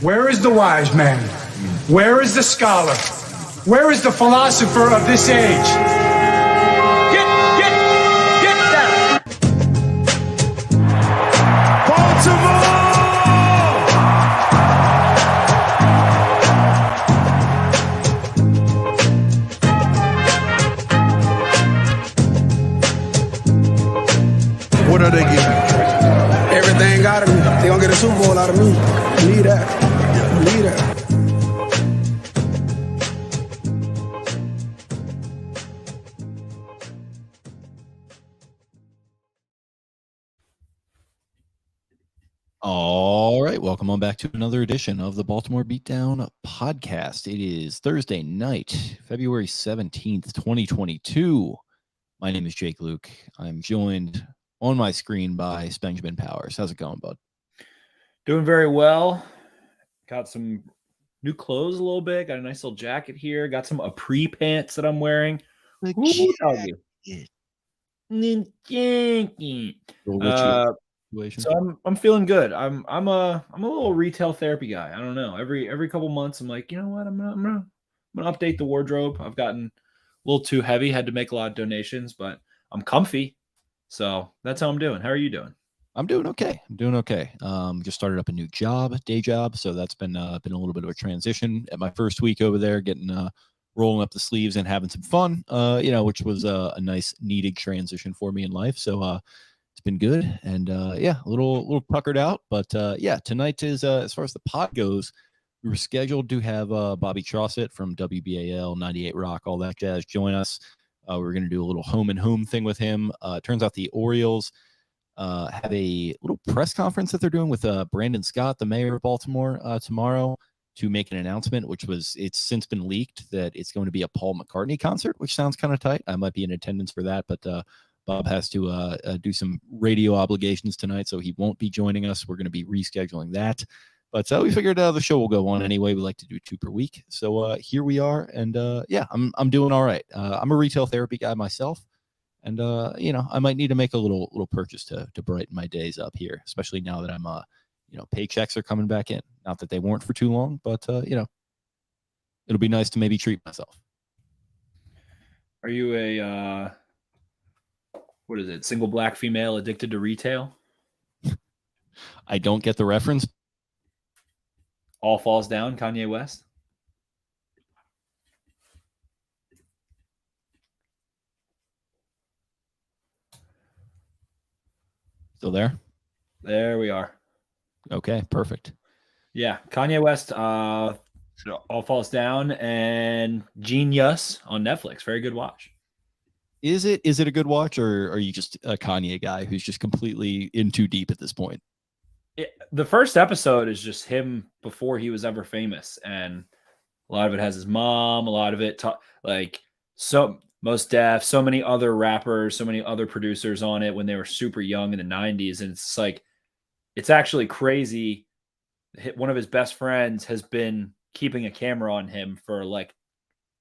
Where is the wise man? Where is the scholar? Where is the philosopher of this age? Get down! Baltimore! What are they getting? Everything out of me. They gonna get a Super Bowl out of me. Believe that. Believe that. All right, welcome on back to another edition of the Baltimore Beatdown podcast. It is Thursday night, February 17th, 2022. My name is Jake Luke. I'm joined on my screen by Benjamin Powers. How's it going, bud? Doing very well. Got some new clothes a little bit. Got a nice little jacket here. Got some Apri pants that I'm wearing. So I'm feeling good. I'm a little retail therapy guy. I don't know. Every couple months I'm like, you know what? I'm gonna update the wardrobe. I've gotten a little too heavy. Had to make a lot of donations, but I'm comfy. So that's how I'm doing. How are you doing? I'm doing okay. Just started up a new day job. So that's been a little bit of a transition at my first week over there, getting rolling up the sleeves and having some fun, which was a nice needed transition for me in life. So it's been good. And a little puckered out. But tonight is, as far as the pod goes, we were scheduled to have Bobby Chaucett from WBAL, 98 Rock, all that jazz join us. We were going to do a little home and home thing with him. Turns out the Orioles have a little press conference that they're doing with Brandon Scott, the mayor of Baltimore, tomorrow to make an announcement, it's since been leaked that it's going to be a Paul McCartney concert, which sounds kind of tight. I might be in attendance for that, but Bob has to do some radio obligations tonight, so he won't be joining us. We're going to be rescheduling that. But we figured the show will go on anyway. We like to do 2 per week. So here we are. And I'm doing all right. I'm a retail therapy guy myself. And, I might need to make a little purchase to brighten my days up here, especially now that I'm, paychecks are coming back in. Not that they weren't for too long, but, it'll be nice to maybe treat myself. Are you a, single black female addicted to retail? I don't get the reference. All Falls Down, Kanye West. Still there? There we are. Okay, perfect. Yeah, Kanye West, All Falls Down, and Genius on Netflix. Very good watch. Is it a good watch, or are you just a Kanye guy who's just completely in too deep at this point? The first episode is just him before he was ever famous, and a lot of it has his mom, a lot of it Mos Def, so many other rappers, so many other producers on it when they were super young in the 90s, and it's like it's actually crazy. One of his best friends has been keeping a camera on him for like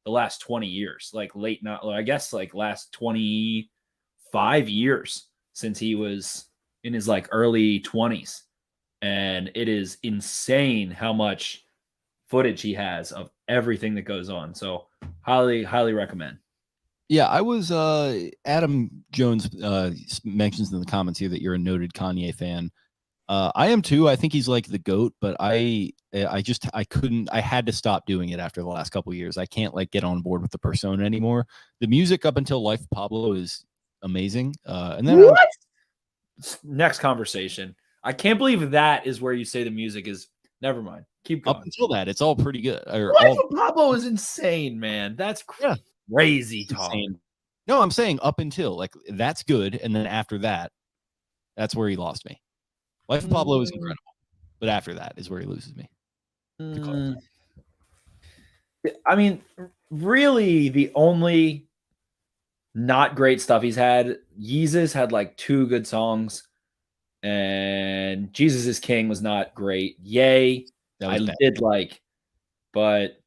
the last 20 years, last 25 years since he was in his like early 20s. And it is insane how much footage he has of everything that goes on. So highly, highly recommend. Yeah, I was Adam Jones mentions in the comments here that you're a noted Kanye fan. I am too. I think he's like the GOAT, but I had to stop doing it after the last couple of years. I can't get on board with the persona anymore. The music up until Life of Pablo is amazing. And then Next conversation. I can't believe that is where you say the music is. Never mind. Keep going. Up until that, it's all pretty good. Life of Pablo is insane, man. That's crazy talk. Insane. No, I'm saying up until that's good, and then after that, that's where he lost me. Life of Pablo is incredible, but after that is where he loses me. I mean, really, the only not great stuff he's had. Yeezus had 2 good songs. And Jesus is King was not great. Yay, did but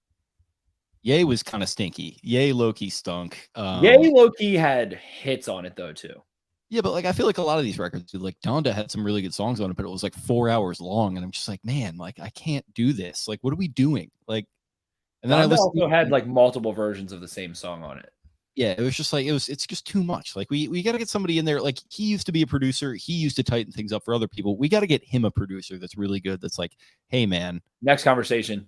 Yay was kind of stinky. Yay, Loki stunk. Yay, Loki had hits on it though too. Yeah, but like I feel like a lot of these records, dude, like Donda had some really good songs on it, but it was like 4 hours long, and I'm just like, man, like I can't do this. Like, what are we doing? Like, and then I Donda listened to also had it, like multiple versions of the same song on it. yeah, it was just like it's just too much. Like we got to get somebody in there. Like he used to be a producer. He used to tighten things up for other people. We got to get him a producer that's really good. That's like, hey man, Next conversation.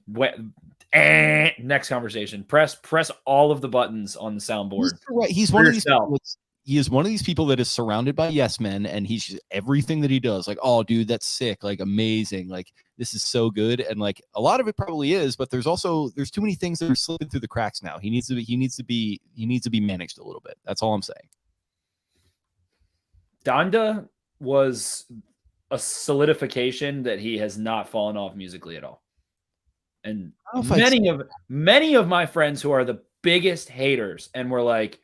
Next conversation. Press all of the buttons on the soundboard. he's For one of these yourself. people he is one of these people that is surrounded by yes men, and he's just everything that he does. Like, oh, dude, that's sick. Like, amazing. Like, this is so good. And like a lot of it probably is, but there's too many things that are slipping through the cracks now. He needs to be managed a little bit. That's all I'm saying. Donda was a solidification that he has not fallen off musically at all. And many of my friends who are the biggest haters and were like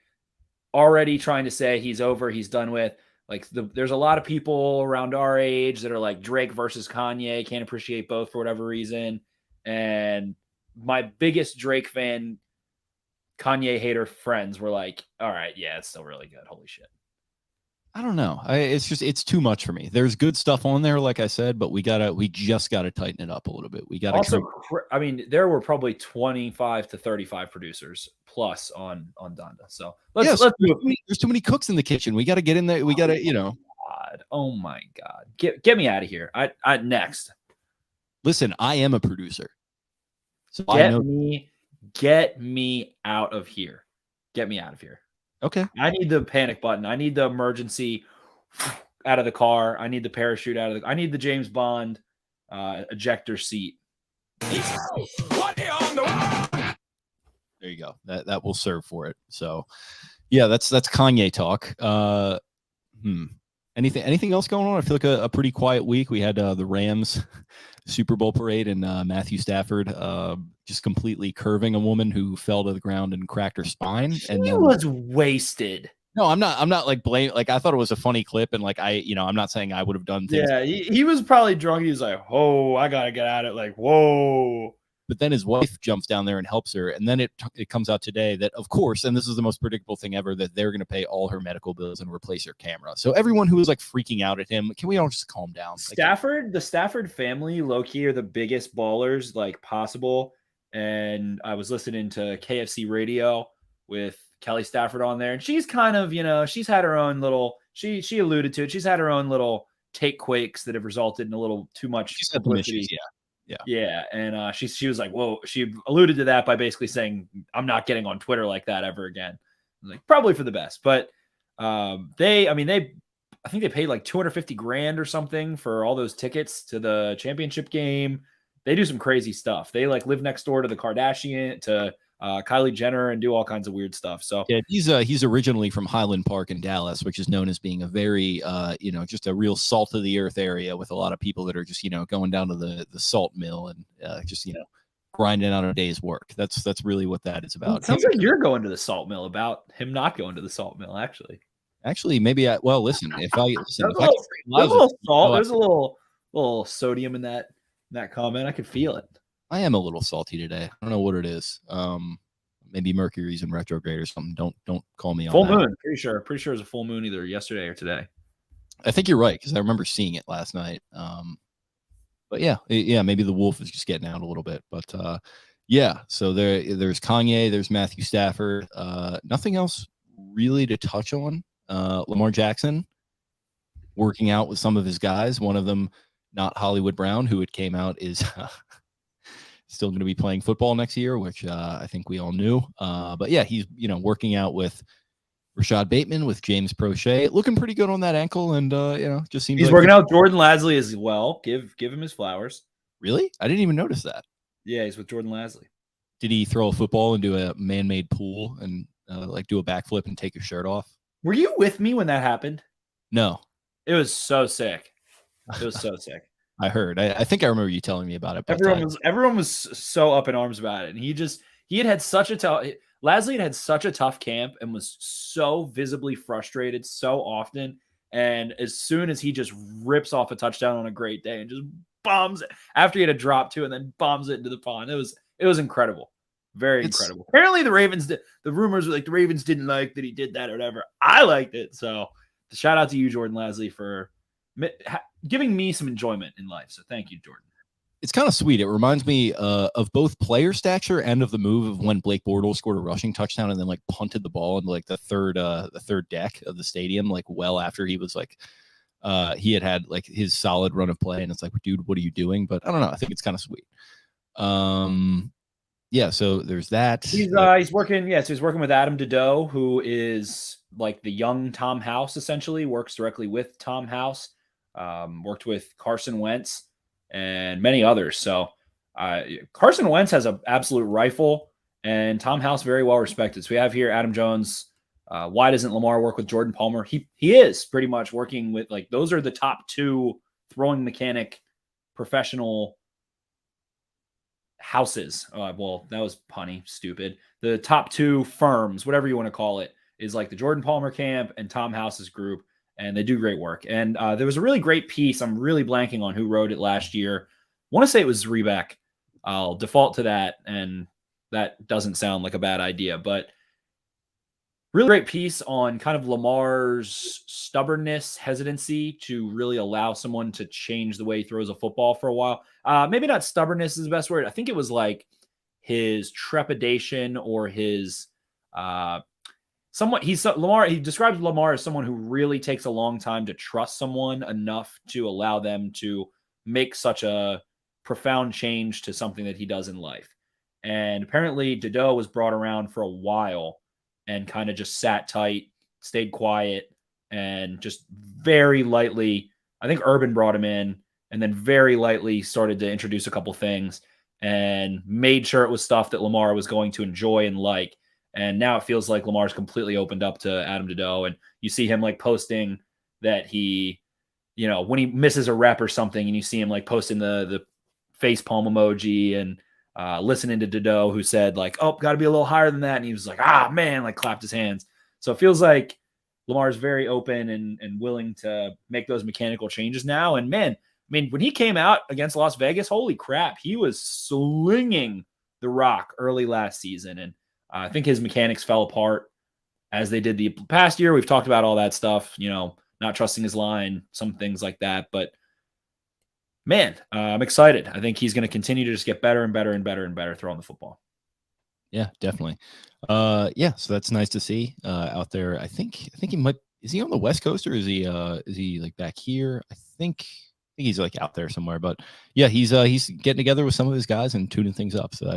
already trying to say he's over, he's done with. Like there's a lot of people around our age that are like Drake versus Kanye, can't appreciate both for whatever reason. And my biggest Drake fan, Kanye hater friends were like, all right, yeah, it's still really good. Holy shit. I don't know. It's too much for me. There's good stuff on there, like I said, but we just gotta tighten it up a little bit. We gotta also. I mean, there were probably 25 to 35 producers plus on Donda. So let's do it. There's too many cooks in the kitchen. We got to get in there. We got to, God. Oh my God. Get me out of here. I next. Listen, I am a producer. So get me out of here. Get me out of here. Okay. I need the panic button. I need the emergency out of the car. I need the parachute out of I need the James Bond ejector seat. There you go. That will serve for it. So yeah, that's Kanye talk. Anything else going on? I feel like a pretty quiet week. We had the Rams Super Bowl parade and Matthew Stafford just completely curving a woman who fell to the ground and cracked her spine. He was wasted. No, I'm not like blame. Like I thought it was a funny clip, and like I'm not saying I would have done things. Yeah, he was probably drunk. He was like, "Oh, I gotta get at it." Like, whoa. But then his wife jumps down there and helps her. And then it comes out today that, of course, and this is the most predictable thing ever, that they're going to pay all her medical bills and replace her camera. So everyone who was like freaking out at him, can we all just calm down? The Stafford family, low-key, are the biggest ballers like possible. And I was listening to KFC radio with Kelly Stafford on there. And she's kind of, she's had her own little, she alluded to it. She's had her own little take quakes that have resulted in a little too much publicity. Yeah. And she was like, whoa, she alluded to that by basically saying, I'm not getting on Twitter like that ever again. Like, probably for the best. But I think they paid like $250,000 or something for all those tickets to the championship game. They do some crazy stuff. They like live next door to the Kardashian, to Kylie Jenner, and do all kinds of weird stuff. So yeah, he's originally from Highland Park in Dallas, which is known as being a very just a real salt of the earth area with a lot of people that are just going down to the salt mill and just grinding out a day's work. That's really what that is about. It sounds like you're going to the salt mill about him not going to the salt mill. Actually, maybe listen. If I listen, there's a little sodium in that comment. I could feel it. I am a little salty today. I don't know what it is. Maybe Mercury's in retrograde or something. Don't call me on full that. Moon. Pretty sure it was a full moon either yesterday or today. I think you're right because I remember seeing it last night. But yeah, maybe the wolf is just getting out a little bit. But yeah, so there's Kanye, there's Matthew Stafford. Nothing else really to touch on. Lamar Jackson working out with some of his guys. One of them, not Hollywood Brown, who it came out is still going to be playing football next year, which I think we all knew. But yeah, he's working out with Rashad Bateman, with James Prochet, looking pretty good on that ankle, and just seems he's working out Jordan Lasley as well. Give him his flowers. Really? I didn't even notice that. Yeah, he's with Jordan Lasley. Did he throw a football into a man-made pool and like do a backflip and take his shirt off? Were you with me when that happened? No. It was so sick. It was so sick. I heard. I think I remember you telling me about it. Everyone was so up in arms about it, and he had such a tough. Lasley had such a tough camp and was so visibly frustrated so often. And as soon as he just rips off a touchdown on a great day and just bombs it after he had a drop too, and then bombs it into the pond, it was incredible, incredible. Apparently, the rumors were like the Ravens didn't like that he did that or whatever. I liked it, so shout out to you, Jordan Lasley, for giving me some enjoyment in life. So thank you, Jordan. It's kind of sweet. It reminds me of both player stature and of the move of when Blake Bortles scored a rushing touchdown and then like punted the ball into like the third deck of the stadium, like well after he was like he had like his solid run of play, and it's like, dude, what are you doing? But I don't know. I think it's kind of sweet. Yeah. So there's that. He's working. Yeah, so he's working with Adam Dedeaux, who is like the young Tom House. Essentially, works directly with Tom House. Worked with Carson Wentz and many others. So Carson Wentz has an absolute rifle, and Tom House very well respected. So we have here Adam Jones. Why doesn't Lamar work with Jordan Palmer? He is pretty much working with, like, those are the top two throwing mechanic professional houses. Well, that was punny, stupid. The top two firms, whatever you want to call it, is like the Jordan Palmer camp and Tom House's group, and they do great work. And there was a really great piece. I'm really blanking on who wrote it last year. I want to say it was Rebeck. I'll default to that, and that doesn't sound like a bad idea, but really great piece on kind of Lamar's stubbornness, hesitancy to really allow someone to change the way he throws a football for a while. Maybe not stubbornness is the best word. I think it was like his trepidation or his Lamar. He describes Lamar as someone who really takes a long time to trust someone enough to allow them to make such a profound change to something that he does in life. And apparently Dedeaux was brought around for a while and kind of just sat tight, stayed quiet, and just very lightly, I think Urban brought him in, and then very lightly started to introduce a couple things and made sure it was stuff that Lamar was going to enjoy and like. And now it feels like Lamar's completely opened up to Adam Dedeaux, and you see him like posting that he, when he misses a rep or something, and you see him like posting the face palm emoji and listening to Dedeaux, who said like, oh, got to be a little higher than that. And he was like, man, like clapped his hands. So it feels like Lamar's very open and willing to make those mechanical changes now. And man, I mean, when he came out against Las Vegas, holy crap, he was slinging the rock early last season. And I think his mechanics fell apart as they did the past year. We've talked about all that stuff, not trusting his line, some things like that. But man, I'm excited. I think he's going to continue to just get better and better and better and better throwing the football. Yeah, definitely. So that's nice to see out there. I think he might. Is he on the West Coast, or is he like back here? I think he's like out there somewhere. But yeah, he's getting together with some of his guys and tuning things up. So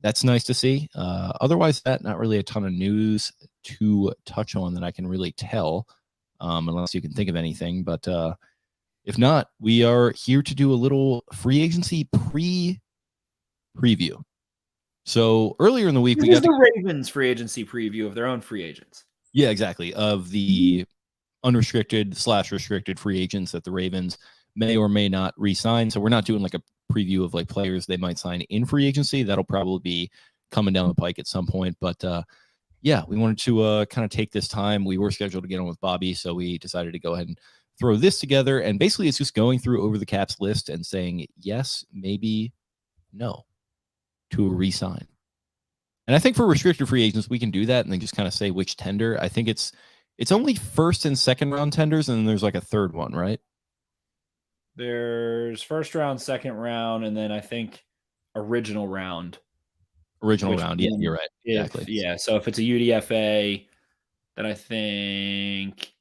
that's nice to see. Otherwise, not really a ton of news to touch on that I can really tell, unless you can think of anything. But if not, we are here to do a little free agency preview. So earlier in the week, we got the Ravens free agency preview of their own free agents. Yeah, exactly. Of the unrestricted/restricted free agents that the Ravens may or may not re-sign. So we're not doing like a preview of like players they might sign in free agency. That'll probably be coming down the pike at some point. But yeah, we wanted to kind of take this time. We were scheduled to get on with Bobby, so we decided to go ahead and throw this together. And basically it's just going through over the caps list and saying yes, maybe, no to a re-sign. And I think for restricted free agents, we can do that and then just kind of say which tender. I think it's only first and second round tenders, and then there's like a third one, right? There's first round, second round, and then I think original round. Yeah, you're right. Exactly. Yeah, so if it's a UDFA, then I think,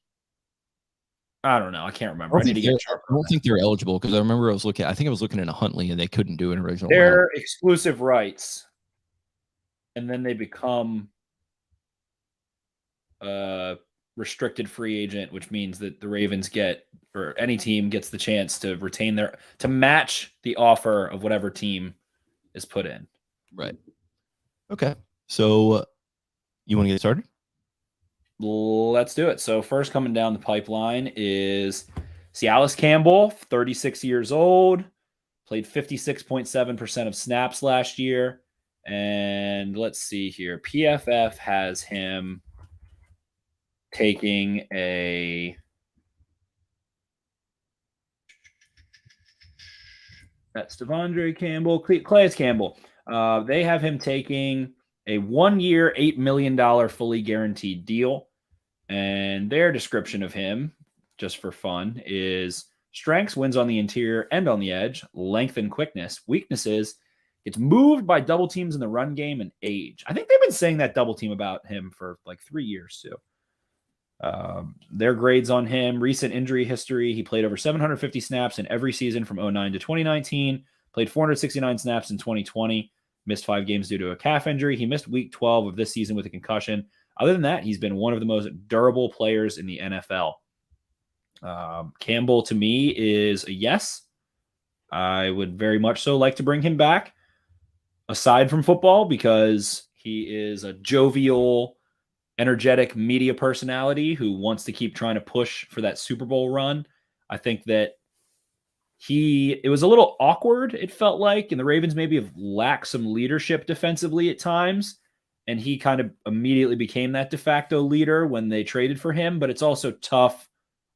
I don't know. I can't remember. I don't think they're eligible, because I remember I was looking at a Huntley and they couldn't do an original. They're exclusive rights, and then they become a restricted free agent, which means that the Ravens or any team gets the chance to retain to match the offer of whatever team is put in. Right. Okay. So you want to get started? Let's do it. So first coming down the pipeline is Cialis Campbell, 36 years old, played 56.7% of snaps last year. And let's see here. PFF has him taking that's Devondre Campbell, Calais Campbell. They have him taking a 1 year, $8 million fully guaranteed deal. And their description of him, just for fun, is strengths, wins on the interior and on the edge, length and quickness. Weaknesses, it's moved by double teams in the run game and age. I think they've been saying that double team about him for like 3 years too. Their grades on him, recent injury history. He played over 750 snaps in every season from 09 to 2019, played 469 snaps in 2020, missed 5 games due to a calf injury. He missed week 12 of this season with a concussion. Other than that, he's been one of the most durable players in the NFL. Campbell, to me, is a yes. I would very much so like to bring him back, aside from football, because he is a jovial, energetic media personality who wants to keep trying to push for that Super Bowl run. I think that it was a little awkward, it felt like, and the Ravens maybe have lacked some leadership defensively at times, and he kind of immediately became that de facto leader when they traded for him, but it's also tough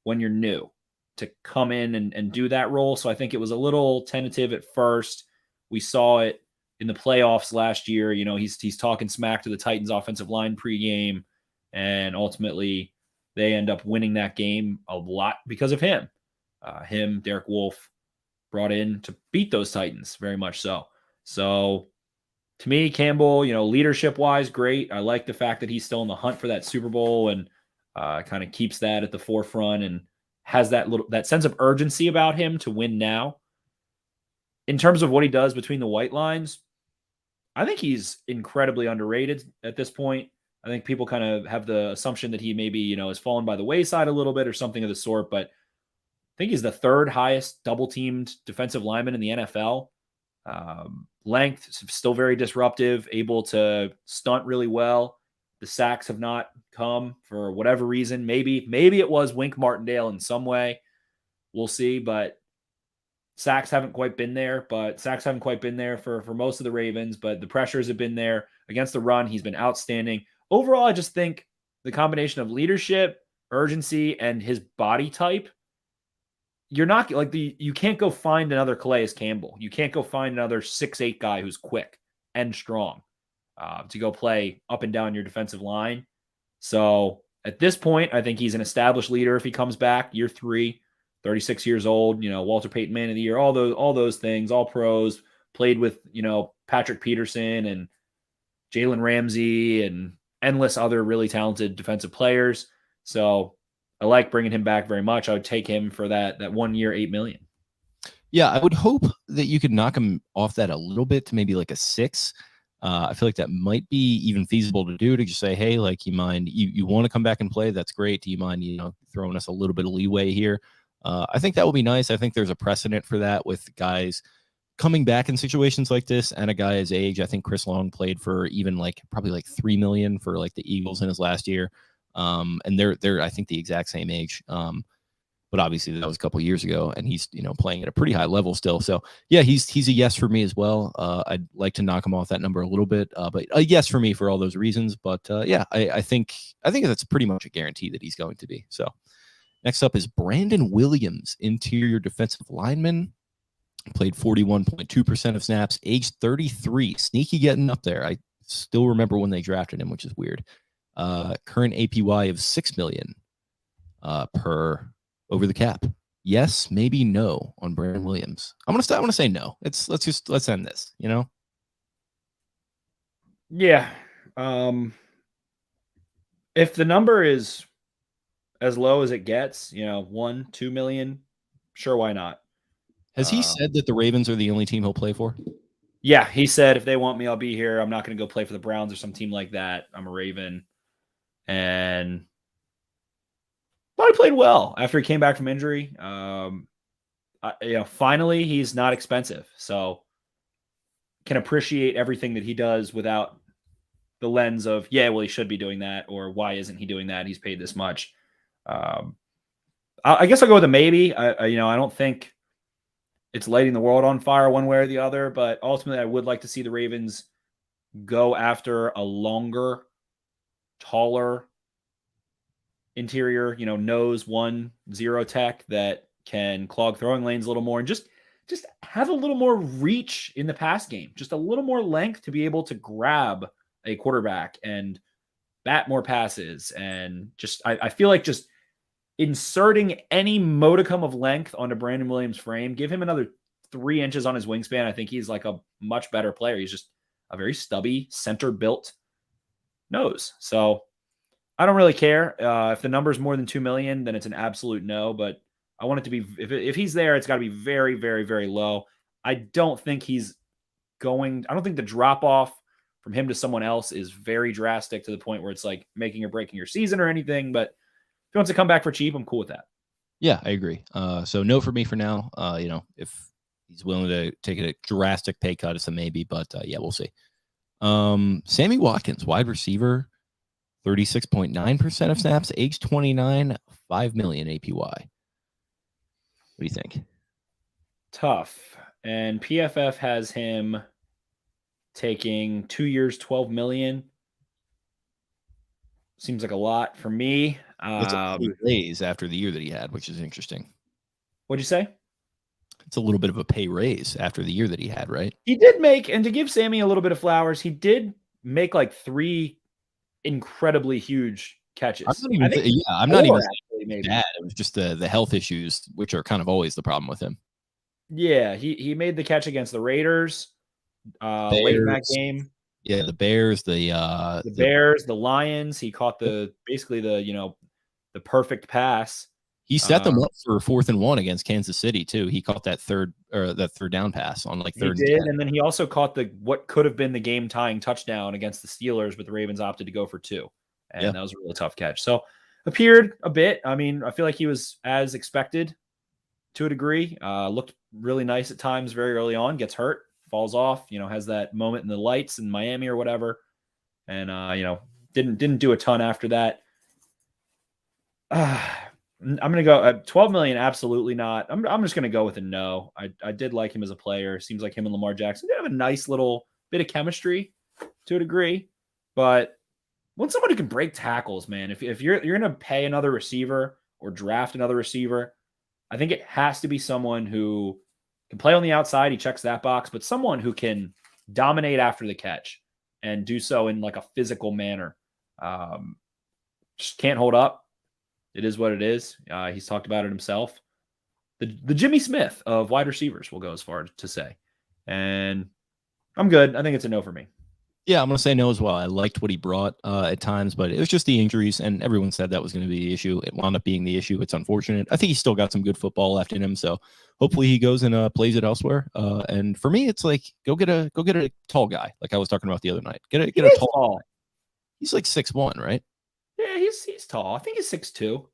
when you're new to come in and do that role. So I think it was a little tentative at first. We saw it in the playoffs last year. You know, he's talking smack to the Titans offensive line pregame, and ultimately they end up winning that game a lot because of him. Derek Wolfe brought in to beat those Titans, very much so. So to me, Campbell, you know, leadership wise, great. I like the fact that he's still in the hunt for that Super Bowl and kind of keeps that at the forefront and has that sense of urgency about him to win now. In terms of what he does between the white lines, I think he's incredibly underrated at this point. I think people kind of have the assumption that he maybe, you know, has fallen by the wayside a little bit or something of the sort, but I think he's the 3rd highest double-teamed defensive lineman in the NFL. Length, still very disruptive, able to stunt really well. The sacks have not come for whatever reason. Maybe it was Wink Martindale in some way. We'll see, but sacks haven't quite been there. For most of the Ravens, but the pressures have been there. Against the run, he's been outstanding. Overall, I just think the combination of leadership, urgency, and his body type, you're not like you can't go find another Calais Campbell. You can't go find another 6'8" guy who's quick and strong to go play up and down your defensive line. So at this point, I think he's an established leader if he comes back year 3, 36 years old, you know, Walter Payton Man of the Year, all those things, all pros, played with, you know, Patrick Peterson and Jalen Ramsey and endless other really talented defensive players. So I like bringing him back very much. I would take him for that 1 year, $8 million. Yeah, I would hope that you could knock him off that a little bit to maybe like a 6. I feel like that might be even feasible to do, to just say, hey, like, you want to come back and play? That's great. Do you mind, you know, throwing us a little bit of leeway here? I think that would be nice. I think there's a precedent for that with guys coming back in situations like this, and a guy his age. I think Chris Long played for even probably like $3 million for like the Eagles in his last year. And they're I think the exact same age. But obviously that was a couple years ago, and he's, you know, playing at a pretty high level still. So yeah, he's a yes for me as well. I'd like to knock him off that number a little bit, but a yes for me for all those reasons. But yeah, I think that's pretty much a guarantee that he's going to be. So next up is Brandon Williams, interior defensive lineman. Played 41.2% of snaps, age 33, sneaky getting up there. I still remember when they drafted him, which is weird. Current APY of $6 million per over the cap. Yes, maybe no on Brandon Williams. I want to say no. Let's end this, you know? Yeah. If the number is as low as it gets, you know, 1-2 million, sure, why not? Has he said that the Ravens are the only team he'll play for? Yeah, he said, if they want me, I'll be here. I'm not going to go play for the Browns or some team like that. I'm a Raven. And but he played well after he came back from injury. Finally, he's not expensive. So can appreciate everything that he does without the lens of, yeah, well, he should be doing that, or why isn't he doing that? He's paid this much. I guess I'll go with a maybe. I don't think it's lighting the world on fire one way or the other, but ultimately I would like to see the Ravens go after a longer, taller interior, nose 1-0 tech that can clog throwing lanes a little more and just have a little more reach in the pass game, just a little more length to be able to grab a quarterback and bat more passes, and just I feel like just inserting any modicum of length onto Brandon Williams' frame, give him another 3 inches on his wingspan. I think he's like a much better player. He's just a very stubby, center built nose. So I don't really care. If the number's more than 2 million, then it's an absolute no. But I want it to be, if he's there, it's got to be very, very, very low. I don't think the drop off from him to someone else is very drastic to the point where it's like making or breaking your season or anything. But if he wants to come back for cheap, I'm cool with that. Yeah, I agree. So no for me for now. If he's willing to take a drastic pay cut, it's a maybe, but yeah, we'll see. Sammy Watkins, wide receiver, 36.9% of snaps, age 29, 5 million APY. What do you think? Tough. And PFF has him taking 2 years, 12 million. Seems like a lot for me. It's a pay raise after the year that he had, which is interesting. What'd you say? It's a little bit of a pay raise after the year that he had, right? He did make, and to give Sammy a little bit of flowers, he did make like 3 incredibly huge catches. I'm not even saying that. It was just the health issues, which are kind of always the problem with him. Yeah, he made the catch against the Raiders late in that game. Yeah, the Bears, the Bears, the Lions. He caught basically the perfect pass. He set them up for 4th and 1 against Kansas City too. He caught that third down pass on like third. He did, and then he also caught what could have been the game tying touchdown against the Steelers, but the Ravens opted to go for 2, and that was a really tough catch. So appeared a bit. I mean, I feel like he was as expected to a degree. Looked really nice at times very early on. Gets hurt, falls off. Has that moment in the lights in Miami or whatever, and didn't do a ton after that. I'm going to go 12 million. Absolutely not. I'm just going to go with a no. I did like him as a player. Seems like him and Lamar Jackson, they have a nice little bit of chemistry to a degree, but when somebody can break tackles, man, if you're going to pay another receiver or draft another receiver, I think it has to be someone who can play on the outside. He checks that box, but someone who can dominate after the catch and do so in like a physical manner. Just can't hold up. It is what it is. He's talked about it himself. The Jimmy Smith of wide receivers will go as far to say. And I'm good. I think it's a no for me. Yeah, I'm going to say no as well. I liked what he brought at times, but it was just the injuries, and everyone said that was going to be the issue. It wound up being the issue. It's unfortunate. I think he's still got some good football left in him, so hopefully he goes and plays it elsewhere. And for me, it's like go get a tall guy, like I was talking about the other night. Get a tall guy. He's like 6'1", right? Yeah, he's tall. I think he's 6'2".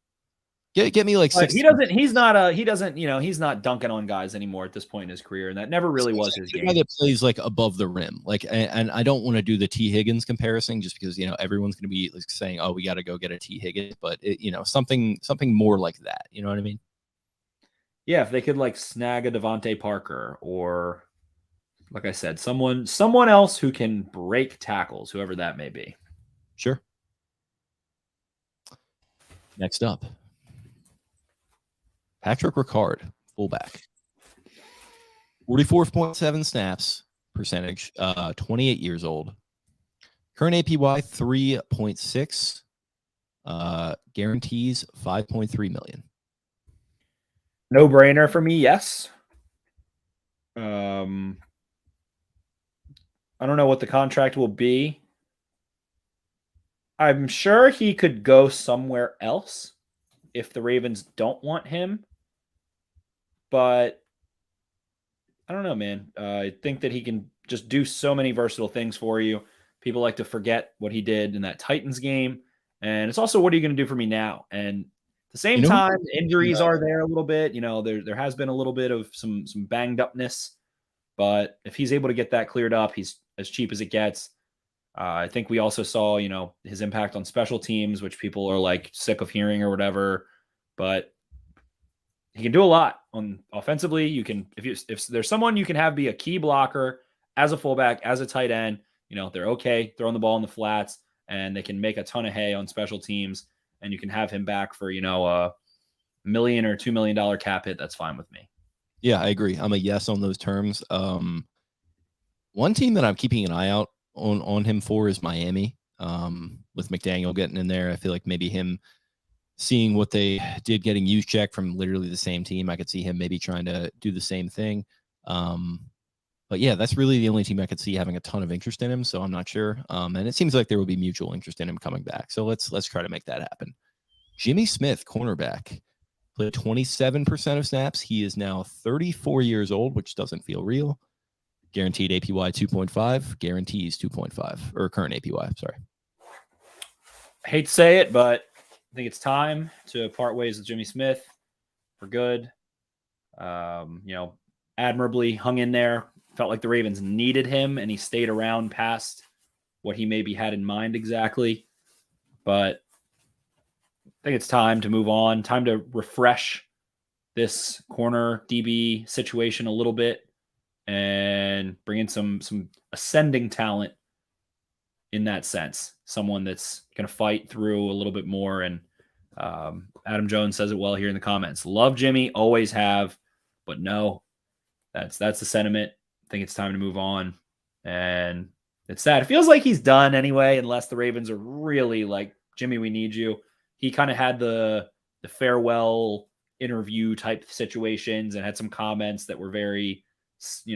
Get me like 6. He's not dunking on guys anymore at this point in his career, and that never really was his game. Guy that plays like above the rim, like, and I don't want to do the T. Higgins comparison just because everyone's going to be like saying, "Oh, we got to go get a T. Higgins," but something more like that. You know what I mean? Yeah, if they could like snag a Devontae Parker or, like I said, someone else who can break tackles, whoever that may be. Sure. Next up, Patrick Ricard, fullback. 44.7 snaps percentage, 28 years old. Current APY 3.6, guarantees 5.3 million. No brainer for me, yes. I don't know what the contract will be. I'm sure he could go somewhere else if the Ravens don't want him. But I don't know, man. I think that he can just do so many versatile things for you. People like to forget what he did in that Titans game. And it's also, what are you going to do for me now? And at the same time, injuries are there a little bit. There has been a little bit of some banged upness. But if he's able to get that cleared up, he's as cheap as it gets. I think we also saw, his impact on special teams, which people are like sick of hearing or whatever. But he can do a lot on offensively. You can, if there's someone you can have be a key blocker as a fullback, as a tight end, they're okay throwing the ball in the flats, and they can make a ton of hay on special teams. And you can have him back for, a $1 million or $2 million cap hit. That's fine with me. Yeah, I agree. I'm a yes on those terms. One team that I'm keeping an eye out on him for is Miami. with McDaniel getting in there. I feel like maybe him seeing what they did getting Juszczyk from literally the same team. I could see him maybe trying to do the same thing. But yeah, that's really the only team I could see having a ton of interest in him. So I'm not sure. And it seems like there will be mutual interest in him coming back. So let's try to make that happen. Jimmy Smith, cornerback, played 27% of snaps. He is now 34 years old, which doesn't feel real. Guaranteed APY 2.5, guarantees 2.5, or current APY, sorry. I hate to say it, but I think it's time to part ways with Jimmy Smith for good. Admirably hung in there. Felt like the Ravens needed him, and he stayed around past what he maybe had in mind exactly. But I think it's time to move on. Time to refresh this corner DB situation a little bit and bring in some ascending talent in that sense. Someone that's going to fight through a little bit more. And Adam Jones says it well here in the comments. Love Jimmy, always have, but no, that's the sentiment. I think it's time to move on. And it's sad. It feels like he's done anyway, unless the Ravens are really like, Jimmy, we need you. He kind of had the farewell interview type situations and had some comments that were very,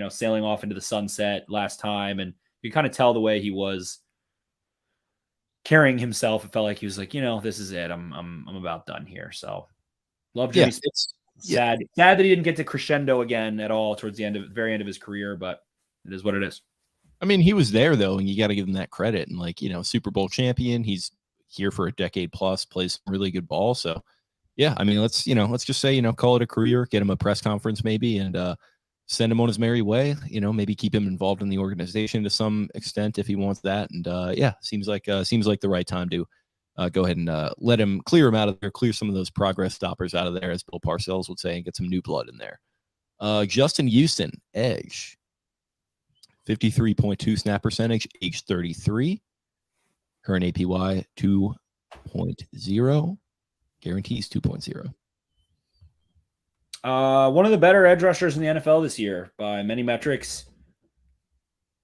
sailing off into the sunset last time. And you kind of tell the way he was carrying himself. It felt like he was like, this is it. I'm about done here. So love Jimmy. Yeah, it's sad that he didn't get to crescendo again at all towards the very end of his career, but it is what it is. I mean, he was there though, and you got to give him that credit. And Super Bowl champion, he's here for a decade plus, plays really good ball. So yeah, I mean, let's just say, call it a career, get him a press conference maybe, and send him on his merry way. Maybe keep him involved in the organization to some extent if he wants that. And yeah, seems like the right time to go ahead and let him clear him out of there, clear some of those progress stoppers out of there, as Bill Parcells would say, and get some new blood in there. Justin Houston, edge, 53.2 snap percentage, age 33, current APY 2.0, guarantees 2.0. One of the better edge rushers in the NFL this year by many metrics.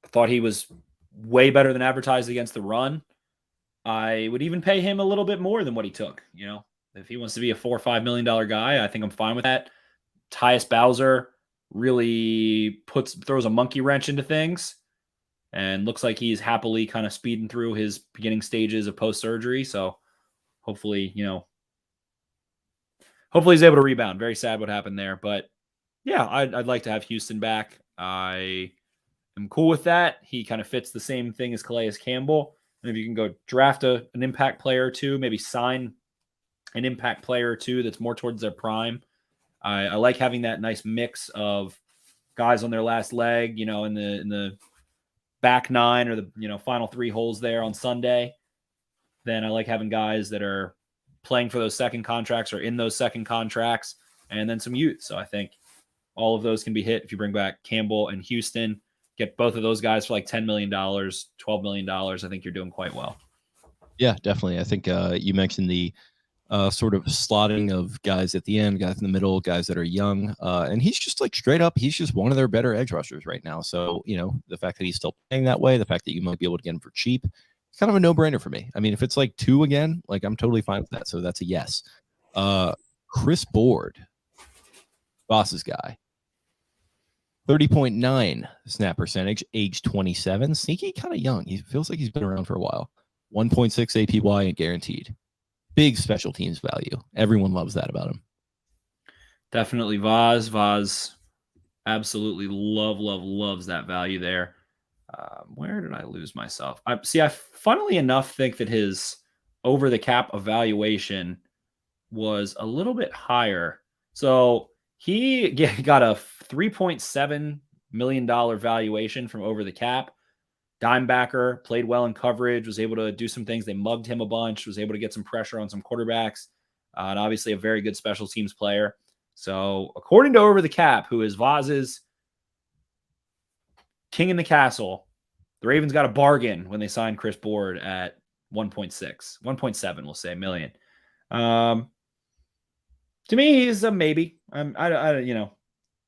I thought he was way better than advertised against the run. I would even pay him a little bit more than what he took. If he wants to be a $4 or $5 million guy, I think I'm fine with that. Tyus Bowser really throws a monkey wrench into things and looks like he's happily kind of speeding through his beginning stages of post-surgery. So hopefully he's able to rebound. Very sad what happened there, but yeah, I'd like to have Houston back. I am cool with that. He kind of fits the same thing as Calais Campbell. And if you can go draft an impact player or two, maybe sign an impact player or two that's more towards their prime. I like having that nice mix of guys on their last leg, in the back nine or the final three holes there on Sunday. Then I like having guys that are playing for those second contracts or in those second contracts, and then some youth. So I think all of those can be hit if you bring back Campbell and Houston, get both of those guys for like $10 million, $12 million. I think you're doing quite well. Yeah, definitely. I think you mentioned the sort of slotting of guys at the end, guys in the middle, guys that are young. And he's just like straight up, he's just one of their better edge rushers right now. So, the fact that he's still playing that way, the fact that you might be able to get him for cheap, it's kind of a no-brainer for me. I mean, if it's like 2 again, like I'm totally fine with that. So that's a yes. Chris Board, Boss's guy, 30.9 snap percentage, age 27, sneaky, kind of young. He feels like he's been around for a while. 1.6 APY and guaranteed. Big special teams value. Everyone loves that about him. Definitely Vaz. Vaz absolutely loves that value there. Where did I lose myself? I funnily enough think that his over the cap evaluation was a little bit higher. So he got a $3.7 million valuation from over the cap. Dimebacker, played well in coverage, was able to do some things. They mugged him a bunch, was able to get some pressure on some quarterbacks, and obviously a very good special teams player. So according to Over the Cap, who is Vaz's king in the castle, the Ravens got a bargain when they signed Chris Board at 1.7, we'll say, million. To me, he's a maybe. I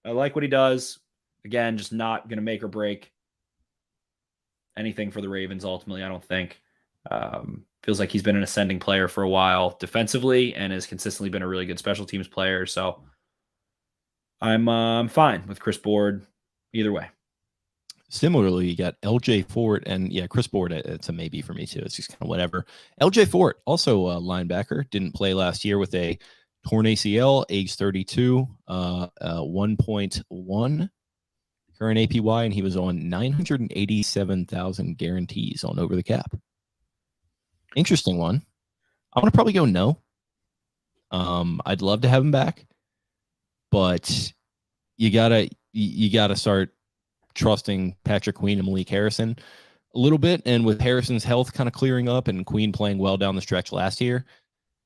like what he does. Again, just not going to make or break anything for the Ravens ultimately, I don't think. Feels like he's been an ascending player for a while defensively and has consistently been a really good special teams player. So I'm fine with Chris Board either way. Similarly, you got LJ Fort and Chris Board. It's a maybe for me too. It's just kind of whatever. LJ Fort, also a linebacker, didn't play last year with a torn ACL, age 32, 1.1 current APY, and he was on 987,000 guarantees on over the cap. Interesting one. I want to probably go no. I'd love to have him back, but you gotta start trusting Patrick Queen and Malik Harrison a little bit. And with Harrison's health kind of clearing up and Queen playing well down the stretch last year,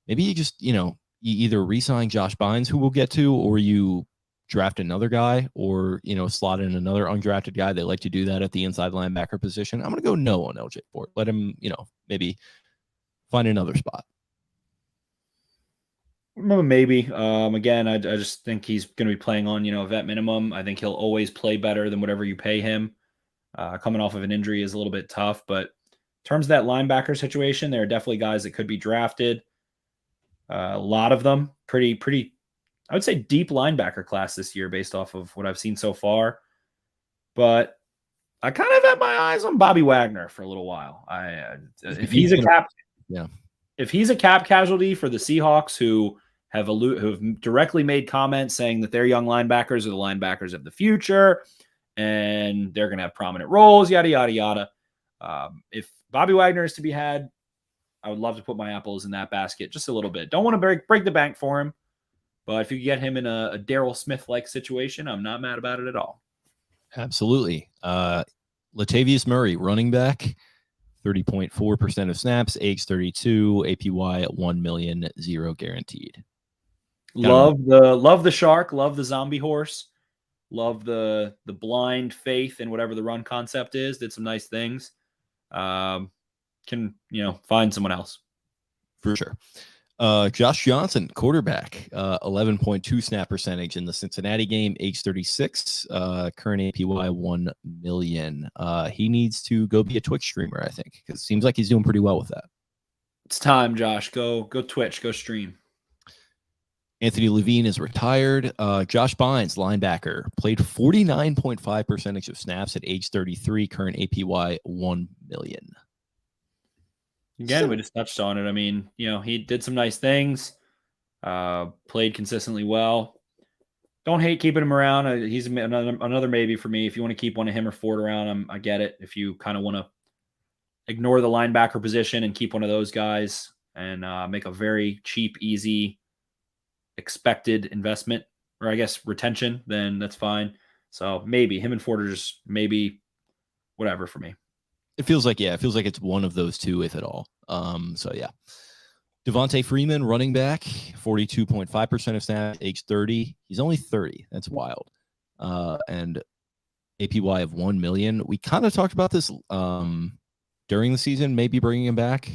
maybe you just, you either re-sign Josh Bynes, who we'll get to, or you draft another guy, or, slot in another undrafted guy. They like to do that at the inside linebacker position. I'm going to go no on LJ Fort. Let him, maybe find another spot. Maybe. Again, I just think he's going to be playing on, a vet minimum. I think he'll always play better than whatever you pay him. Coming off of an injury is a little bit tough, but in terms of that linebacker situation, there are definitely guys that could be drafted. A lot of them pretty, I would say deep linebacker class this year based off of what I've seen so far. But I kind of had my eyes on Bobby Wagner for a little while. If he's a cap casualty for the Seahawks, who have directly made comments saying that their young linebackers are the linebackers of the future and they're going to have prominent roles, yada, yada, yada. If Bobby Wagner is to be had, I would love to put my apples in that basket just a little bit. Don't want to break the bank for him, but if you get him in a Darryl Smith-like situation, I'm not mad about it at all. Absolutely. Latavius Murray, running back, 30.4% of snaps, age 32, APY at 1 million, 0 guaranteed. Love the shark, love the zombie horse, love the blind faith in whatever the run concept is. Did some nice things. Can find someone else for sure. Josh Johnson, quarterback, 11.2 snap percentage in the Cincinnati game, age 36, current APY 1 million. He needs to go be a Twitch streamer, I think, because it seems like he's doing pretty well with that. It's time, Josh. Go Twitch, go stream. Anthony Levine is retired. Josh Bynes, linebacker, played 49.5% of snaps at age 33, current APY 1 million. Again, we just touched on it. I mean, he did some nice things, played consistently well. Don't hate keeping him around. He's another maybe for me. If you want to keep one of him or Ford around, I get it. If you kind of want to ignore the linebacker position and keep one of those guys and make a very cheap, easy, expected investment, or I guess retention, then that's fine. So maybe him and Ford are just maybe whatever for me. It feels like it's one of those two, if at all. So yeah. Devontae Freeman, running back, 42.5% of snaps, age 30. He's only 30. That's wild. And APY of 1 million. We kind of talked about this during the season, maybe bringing him back.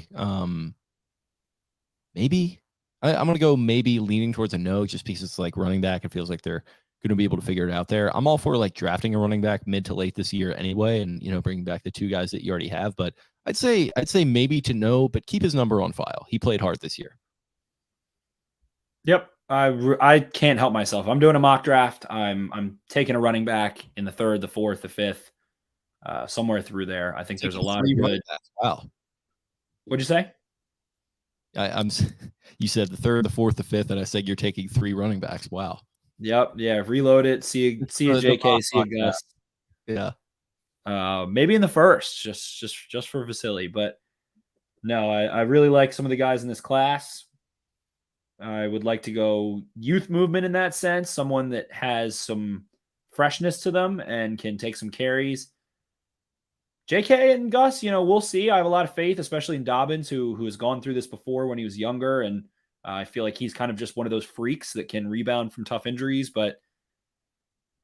Maybe. I'm going to go maybe leaning towards a no, just because it's like running back. It feels like they're going to be able to figure it out there. I'm all for like drafting a running back mid to late this year anyway, and bringing back the two guys that you already have. But I'd say maybe to no, but keep his number on file. He played hard this year. Yep, I can't help myself. I'm doing a mock draft. I'm taking a running back in the 3rd, the 4th, the 5th, somewhere through there. I think there's a lot of good. Wow. What'd you say? You said the 3rd, the 4th, the 5th, and I said you're taking 3 running backs. Wow. Yep. Yeah. Reload it. See a JK. See a Gus. Yeah. Maybe in the 1st, just for Vasily. But no, I really like some of the guys in this class. I would like to go youth movement in that sense. Someone that has some freshness to them and can take some carries. JK and Gus, we'll see. I have a lot of faith, especially in Dobbins, who has gone through this before when he was younger, and I feel like he's kind of just one of those freaks that can rebound from tough injuries, but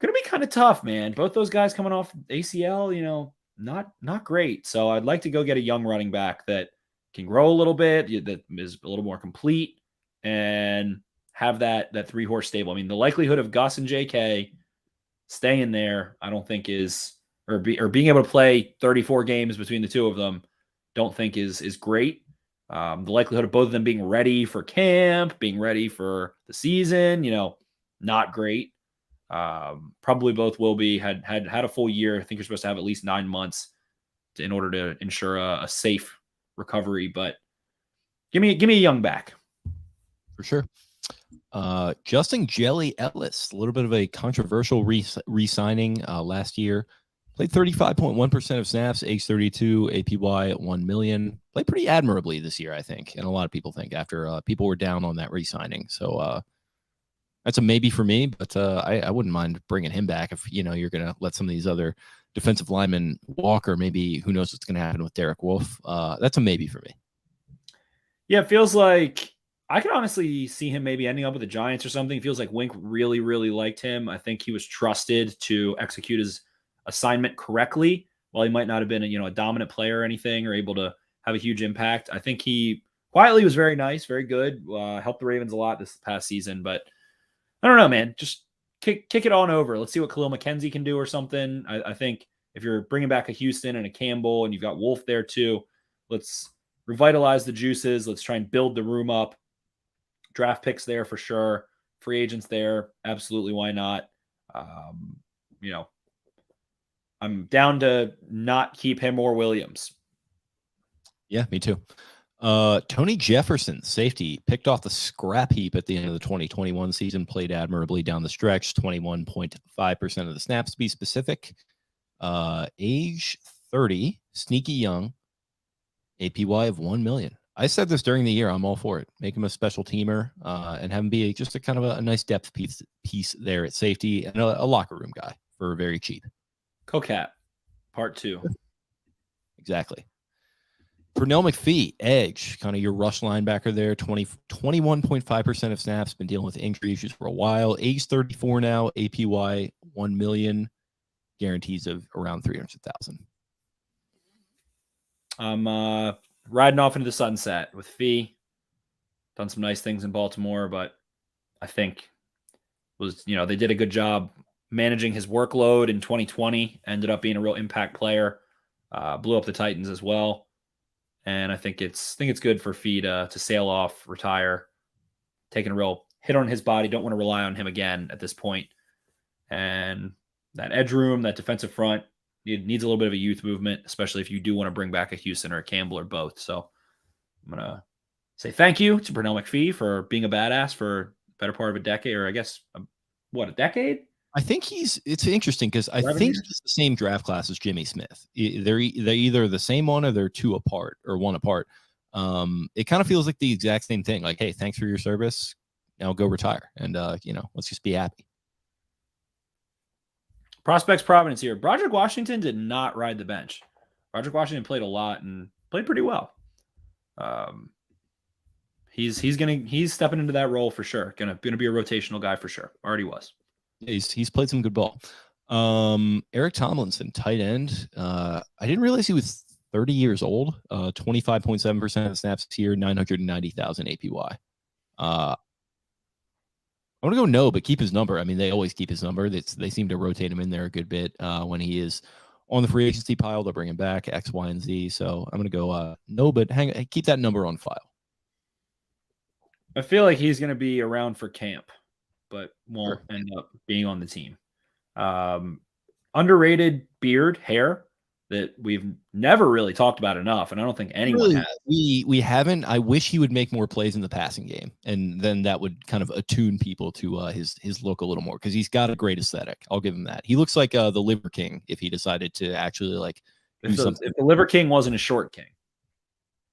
going to be kind of tough, man. Both those guys coming off ACL, not great. So I'd like to go get a young running back that can grow a little bit, that is a little more complete, and have that 3-horse stable. I mean, the likelihood of Gus and JK staying there, I don't think is, or being able to play 34 games between the two of them, don't think is great. The likelihood of both of them being ready for camp, being ready for the season, not great. Probably both will be had a full year. I think you're supposed to have at least 9 months in order to ensure a safe recovery. But give me a young back For sure. Justin Jelly Ellis, a little bit of a controversial re-signing last year. Played 35.1% of snaps, age 32, APY at 1 million. Played pretty admirably this year, I think, and a lot of people think after people were down on that re-signing. So that's a maybe for me, but I wouldn't mind bringing him back if you're going to let some of these other defensive linemen walk, or maybe who knows what's going to happen with Derek Wolfe. That's a maybe for me. Yeah, it feels like I could honestly see him maybe ending up with the Giants or something. It feels like Wink really, really liked him. I think he was trusted to execute his assignment correctly. While he might not have been a dominant player or anything, or able to have a huge impact, I think he quietly was very nice, very good. Helped the Ravens a lot this past season, but I don't know, man. Just kick it on over. Let's see what Khalil McKenzie can do or something. I think if you're bringing back a Houston and a Campbell, and you've got Wolf there too, let's revitalize the juices. Let's try and build the room up. Draft picks there for sure. Free agents there. Absolutely. Why not? I'm down to not keep him or Williams. Yeah, me too. Tony Jefferson, safety, picked off the scrap heap at the end of the 2021 season, played admirably down the stretch, 21.5% of the snaps to be specific. Age 30, sneaky young, APY of 1 million. I said this during the year. I'm all for it. Make him a special teamer and have him be just a kind of a nice depth piece there at safety, and a locker room guy for very cheap. CoCat, part 2. Exactly. Pernell McPhee, edge, kind of your rush linebacker there, 21.5% of snaps, been dealing with injury issues for a while. Age 34 now, APY 1 million, guarantees of around 300,000. I'm riding off into the sunset with Fee. Done some nice things in Baltimore, but I think they did a good job managing his workload in 2020. Ended up being a real impact player. Blew up the Titans as well. And I think it's good for Fee to sail off, retire, taking a real hit on his body. Don't want to rely on him again at this point. And that edge room, that defensive front, it needs a little bit of a youth movement, especially if you do want to bring back a Houston or a Campbell or both. So I'm going to say thank you to Pernell McPhee for being a badass for a better part of a decade, or I guess, a decade? I think it's interesting because I think he's the same draft class as Jimmy Smith. They're either the same one or they're two apart or one apart. It kind of feels like the exact same thing. Like, hey, thanks for your service. Now go retire. And, let's just be happy. Prospects Providence here. Broderick Washington did not ride the bench. Broderick Washington played a lot and played pretty well. He's stepping into that role for sure. Gonna be a rotational guy for sure. Already was. He's played some good ball. Eric Tomlinson, tight end. I didn't realize he was 30 years old. 25.7% of snaps here, 990,000 APY. I want to go no, but keep his number. I mean, they always keep his number. They seem to rotate him in there a good bit when he is on the free agency pile. They'll bring him back X, Y, and Z. So I'm going to go no, but keep that number on file. I feel like he's going to be around for camp, but won't end up being on the team. Underrated beard, hair that we've never really talked about enough, and I don't think anyone has. We haven't. I wish he would make more plays in the passing game, and then that would kind of attune people to his look a little more, because he's got a great aesthetic. I'll give him that. He looks like the Liver King if he decided to actually do something. If the Liver King wasn't a short king.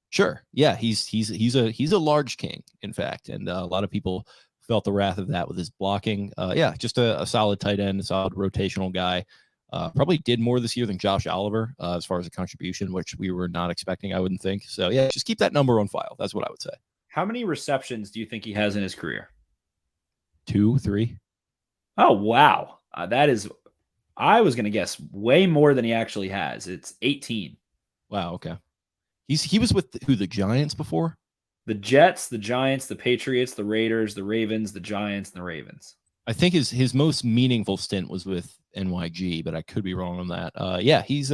Sure. Yeah, he's a large king, in fact, and a lot of people felt the wrath of that with his blocking. Just a solid tight end, a solid rotational guy. Probably did more this year than Josh Oliver as far as a contribution, which we were not expecting, I wouldn't think. So, yeah, just keep that number on file. That's what I would say. How many receptions do you think he has in his career? 2, 3. Oh, wow. I was going to guess way more than he actually has. It's 18. Wow, okay. He was with the Giants before? The Jets, the Giants, the Patriots, the Raiders, the Ravens, the Giants, and the Ravens. I think his most meaningful stint was with NYG, but I could be wrong on that. He's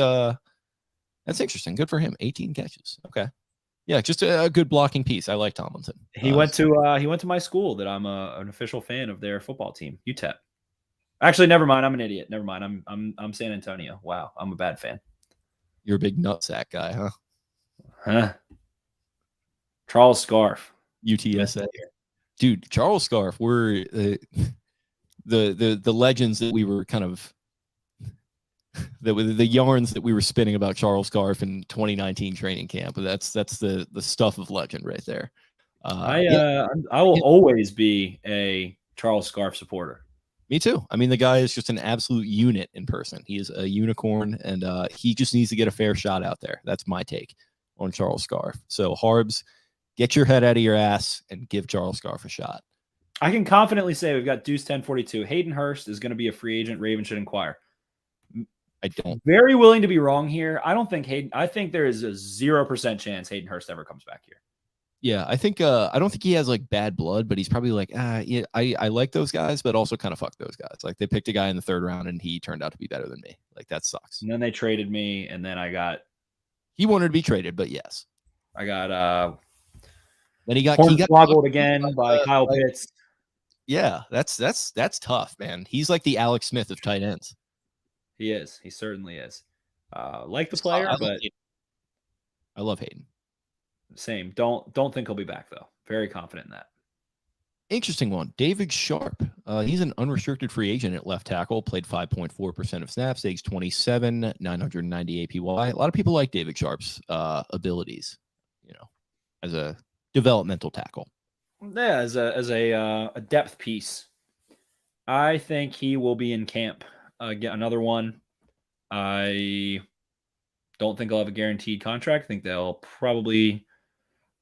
That's interesting. Good for him. 18 catches. Okay. Yeah, just a good blocking piece. I like Tomlinson. He went to my school that I'm an official fan of their football team, UTEP. Actually, never mind. I'm an idiot. Never mind. I'm San Antonio. Wow, I'm a bad fan. You're a big nutsack guy, huh? Huh? Charles Scarf, UTSA. Dude, Charles Scarf, we're the legends that we were kind of the yarns that we were spinning about Charles Scarf in 2019 training camp. That's the stuff of legend right there. I will always be a Charles Scarf supporter. Me too. I mean, the guy is just an absolute unit in person. He is a unicorn, and he just needs to get a fair shot out there. That's my take on Charles Scarf. So, Harbs, get your head out of your ass and give Charles Scarf a shot. I can confidently say we've got Deuce 1042. Hayden Hurst is going to be a free agent. Ravens should inquire. I don't. Very willing to be wrong here. I don't think Hayden. I think there is a 0% chance Hayden Hurst ever comes back here. Yeah, I think I don't think he has like bad blood, but he's probably like, yeah, I like those guys, but also kind of fuck those guys. Like they picked a guy in the 3rd round and he turned out to be better than me. Like that sucks. And then they traded me, and then he wanted to be traded, but yes. I got then he got swoggled again by Kyle Pitts. Yeah, that's tough, man. He's like the Alex Smith of tight ends. He is. He certainly is. Like the player, but I love Hayden. Same. Don't think he'll be back though. Very confident in that. Interesting one. David Sharp. He's an unrestricted free agent at left tackle. Played 5.4% of snaps. Age 27. 990 APY. A lot of people like David Sharp's abilities. As a developmental tackle. Yeah, as a depth piece. I think he will be in camp. Get another one. I don't think I'll have a guaranteed contract. I think they'll probably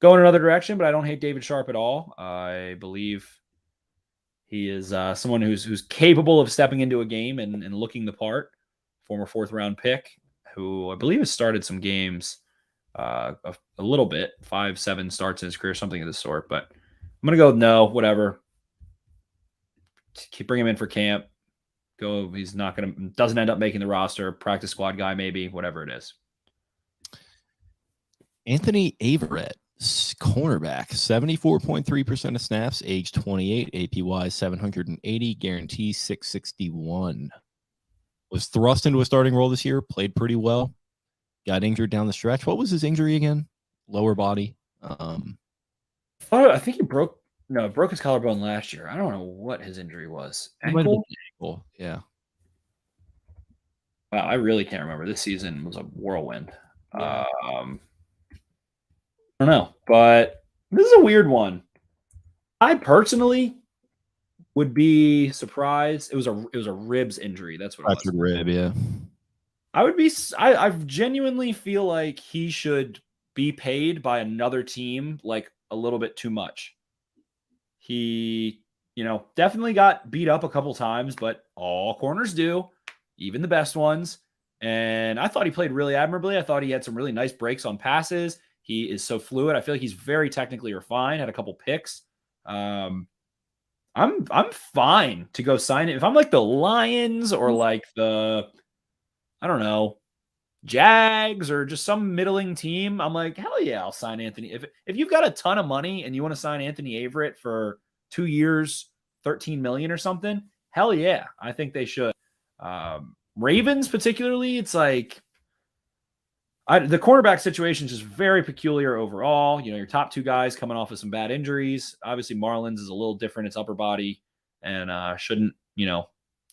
go in another direction, but I don't hate David Sharp at all. I believe he is someone who's capable of stepping into a game and looking the part. Former 4th round pick, who I believe has started some games a little bit, 5-7 starts in his career, something of the sort. But I'm gonna go with no, whatever. Bring him in for camp. Go. He's doesn't end up making the roster. Practice squad guy, maybe, whatever it is. Anthony Averett, cornerback, 74.3% of snaps, age 28, APY 780, guarantee 661. Was thrust into a starting role this year, played pretty well. Got injured down the stretch. What was his injury again? Lower body. I think he broke his collarbone last year. I don't know what his injury was. Ankle? Yeah. Wow, I really can't remember. This season was a whirlwind. Yeah. I don't know, but this is a weird one. I personally would be surprised. It was a ribs injury. That's what it was. Fractured rib, yeah. I genuinely feel like he should be paid by another team like a little bit too much. He, definitely got beat up a couple times, but all corners do, even the best ones. And I thought he played really admirably. I thought he had some really nice breaks on passes. He is so fluid. I feel like he's very technically refined, had a couple picks. I'm fine to go sign it. If I'm like the Lions or like the, I don't know, Jags or just some middling team, I'm like, hell yeah, I'll sign Anthony. If you've got a ton of money and you want to sign Anthony Averett for 2 years, $13 million or something, hell yeah, I think they should. Ravens particularly, it's like the cornerback situation is just very peculiar overall. Your top 2 guys coming off of some bad injuries. Obviously, Marlins is a little different. It's upper body and shouldn't,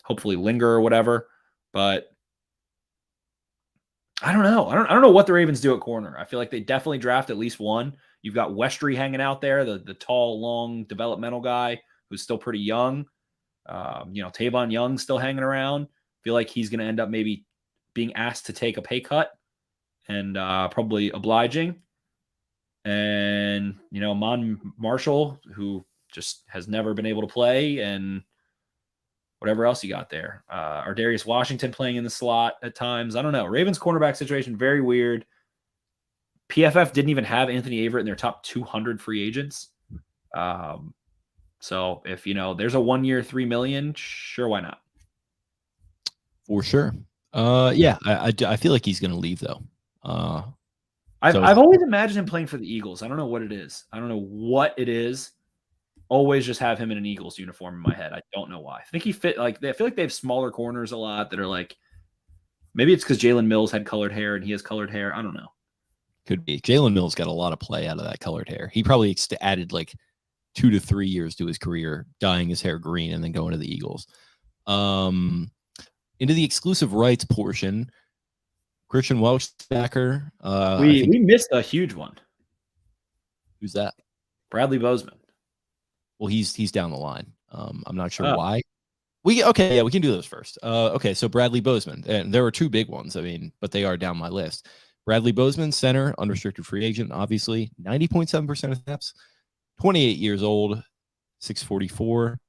hopefully linger or whatever. But I don't know. I don't know what the Ravens do at corner. I feel like they definitely draft at least one. You've got Westry hanging out there, the tall, long, developmental guy who's still pretty young. Tavon Young's still hanging around. Feel like he's going to end up maybe being asked to take a pay cut and probably obliging. And, Mon Marshall, who just has never been able to play, and whatever else you got there. Darius Washington playing in the slot at times. I don't know. Ravens cornerback situation, very weird. PFF didn't even have Anthony Averett in their top 200 free agents. So if, there's a 1 year, $3 million, sure, why not? For sure. Yeah, I feel like he's going to leave, though. I've always imagined him playing for the Eagles. I don't know what it is. I don't know what it is. Always just have him in an Eagles uniform in my head. I don't know why. I think he fit I feel like they have smaller corners a lot that are like, maybe it's because Jalen Mills had colored hair and he has colored hair. I don't know. Could be. Jalen Mills got a lot of play out of that colored hair. He probably added like 2 to 3 years to his career, dyeing his hair green and then going to the Eagles. Into the exclusive rights portion, Christian Welch backer. We missed a huge one. Who's that? Bradley Bozeman. Well, he's down the line. I'm not sure why. We can do those first. Okay, so Bradley Bozeman, and there are 2 big ones. I mean, but they are down my list. Bradley Bozeman, center, unrestricted free agent, obviously, 90.7% of snaps, 28 years old, 644,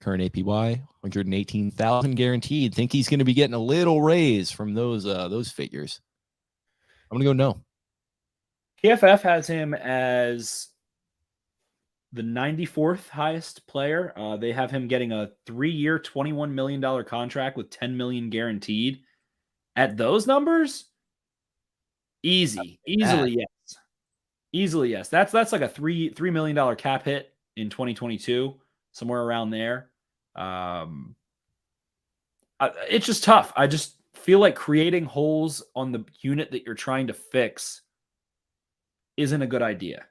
current APY, 118,000 guaranteed. Think he's going to be getting a little raise from those figures. I'm going to go no. PFF has him as the 94th highest player. They have him getting a 3-year, $21 million contract with $10 million guaranteed. At those numbers, easily yes. That's like a $3 million cap hit in 2022, somewhere around there. It's just tough. I just feel like creating holes on the unit that you're trying to fix isn't a good idea.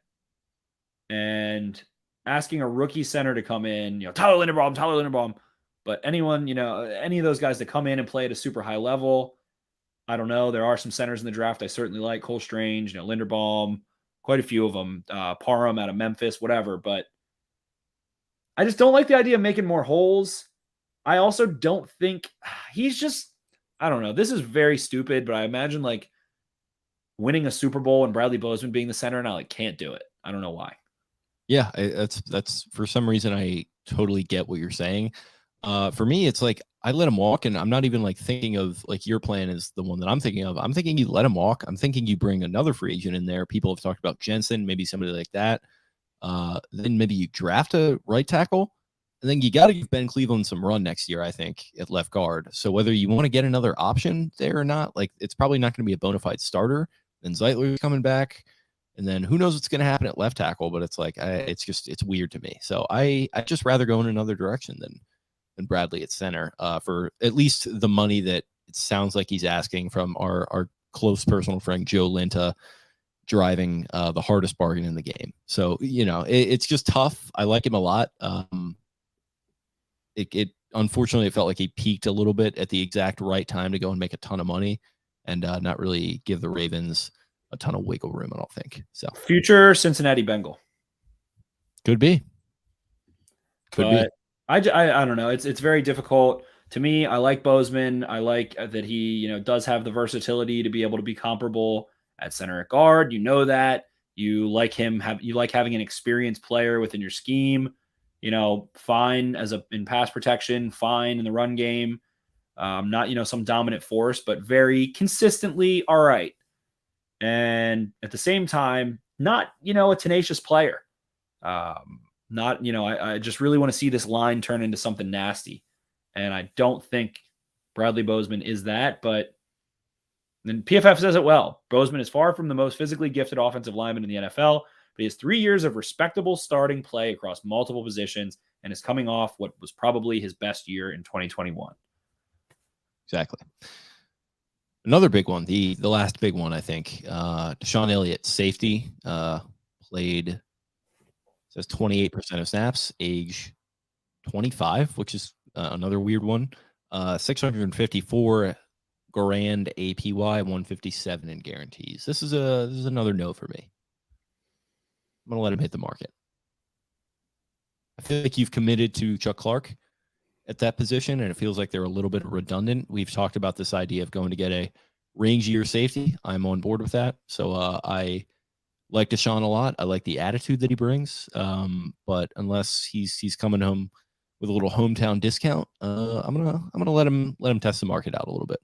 And asking a rookie center to come in, Tyler Linderbaum, but anyone, any of those guys that come in and play at a super high level, I don't know. There are some centers in the draft I certainly like. Cole Strange, Linderbaum, quite a few of them. Parham out of Memphis, whatever. But I just don't like the idea of making more holes. I also don't think he's just, I don't know. This is very stupid, but I imagine like winning a Super Bowl and Bradley Bozeman being the center, and I can't do it. I don't know why. Yeah, that's for some reason I totally get what you're saying. For me, it's like I let him walk, and I'm not even like thinking of like your plan is the one that I'm thinking of. I'm thinking you let him walk. I'm thinking you bring another free agent in there. People have talked about Jensen, maybe somebody like that. Then maybe you draft a right tackle, and then you got to give Ben Cleveland some run next year, I think, at left guard. So whether you want to get another option there or not, like it's probably not going to be a bona fide starter. Then Zeitler's coming back. And then who knows what's going to happen at left tackle, but it's like, it's weird to me. So I just rather go in another direction than Bradley at center for at least the money that it sounds like he's asking from our close personal friend, Joe Linta, driving the hardest bargain in the game. So, it's just tough. I like him a lot. It unfortunately, it felt like he peaked a little bit at the exact right time to go and make a ton of money and not really give the Ravens a ton of wiggle room, I don't think. So future Cincinnati Bengal. Could be. I don't know. It's very difficult to me. I like Bozeman. I like that he, does have the versatility to be able to be comparable at center at guard. That you like him. You like having an experienced player within your scheme. Fine in pass protection, fine in the run game. Not some dominant force, but very consistently all right. And at the same time, not a tenacious player. I just really want to see this line turn into something nasty. And I don't think Bradley Bozeman is that, but then PFF says it well. Bozeman is far from the most physically gifted offensive lineman in the NFL, but he has 3 years of respectable starting play across multiple positions and is coming off what was probably his best year in 2021. Exactly. Another big one, the last big one, I think, Deshaun Elliott, safety, played, says 28% of snaps, age 25, which is another weird one. 654 grand APY, 157 in guarantees. This is another no for me. I'm going to let him hit the market. I feel like you've committed to Chuck Clark at that position, and it feels like they're a little bit redundant. We've talked about this idea of going to get a rangier safety. I'm on board with that. So I like Deshaun a lot. I like the attitude that he brings. But unless he's coming home with a little hometown discount, I'm gonna let him test the market out a little bit.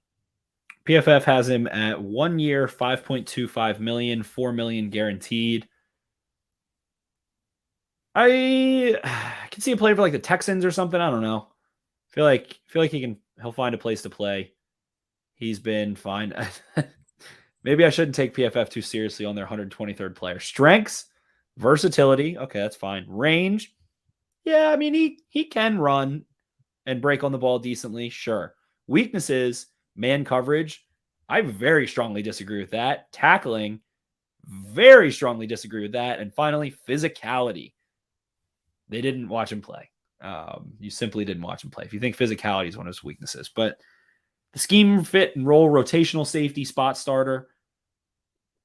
PFF has him at 1 year, $5.25 million, $4 million guaranteed. I can see him play for like the Texans or something. I don't know. Feel like he'll find a place to play. He's been fine. Maybe I shouldn't take PFF too seriously on their 123rd player. Strengths, versatility. Okay, that's fine. Range. Yeah, I mean, he can run and break on the ball decently. Sure. Weaknesses, man coverage. I very strongly disagree with that. Tackling, very strongly disagree with that. And finally, physicality. They didn't watch him play. You simply didn't watch him play. If you think physicality is one of his weaknesses, but the scheme fit and role, rotational safety, spot starter.